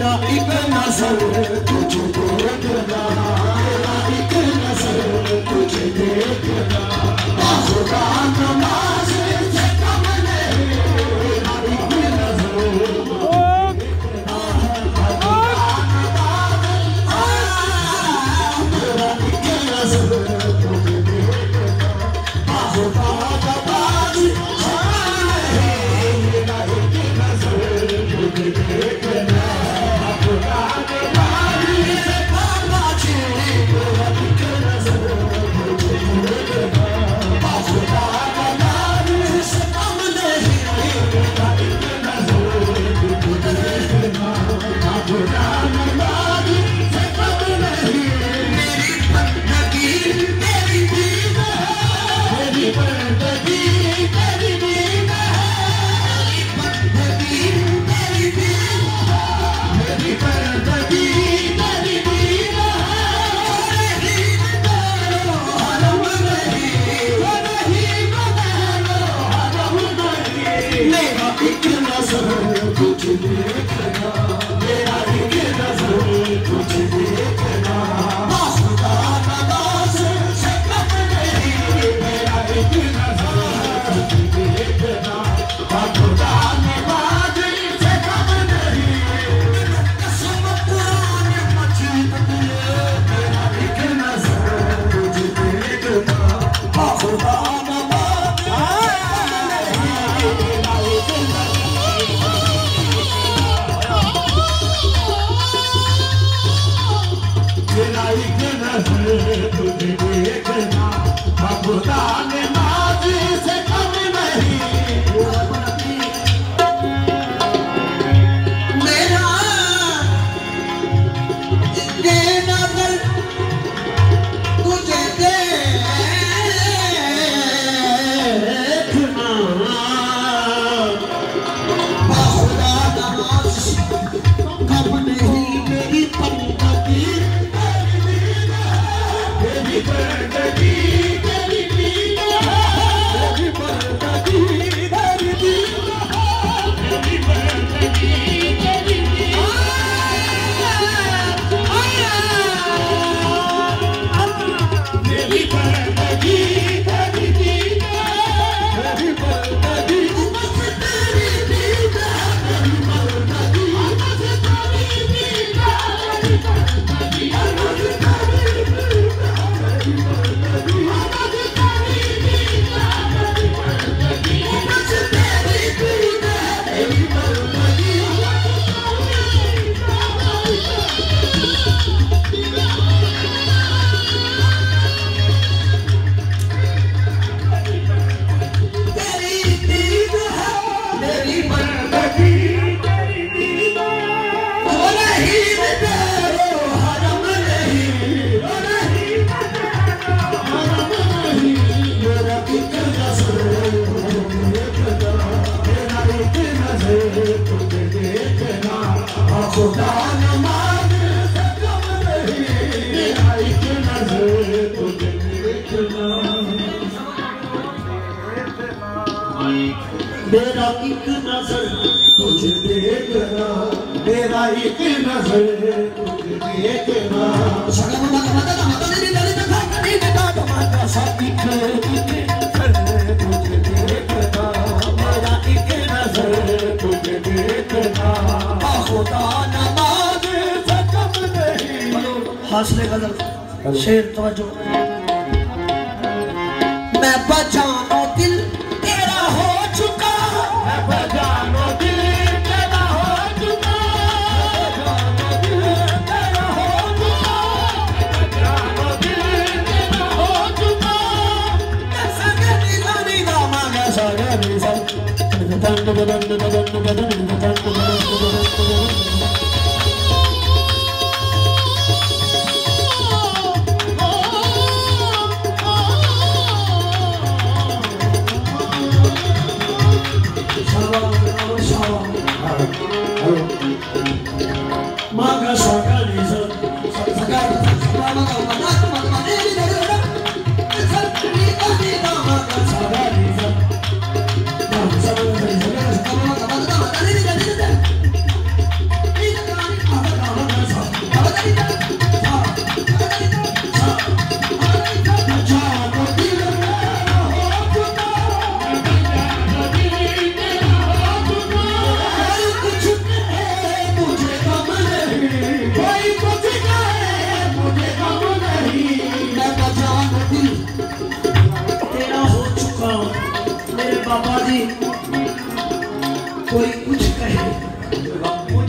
मेरा एक नजर तुझे देखना, मेरा एक नजर तुझे देखना, खुदा नमाज से कम नहीं, मेरा एक नजर मेरा एक नजर तुझे देखना, मेरा एक नजर तुझे देखना, मेरा एक नजर तुझे देखना, खुदा नमाज से कम नहीं। हासिल गजल शेर तवज्जो। मैं बजानो दिल तेरा हो चुका, मैं बजानो दिल तेरा हो चुका, तेरा हो चुका, बजानो दिल तेरा हो चुका, सगनी सनी गामा गा सगनी सन दंड दंड दंड दंड दंड Maga Sagaliza, Sagaliza,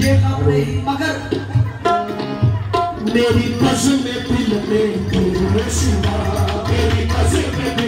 ये कब नहीं मगर मेरी कसम दिल में तेरे सिवा, मेरी कसम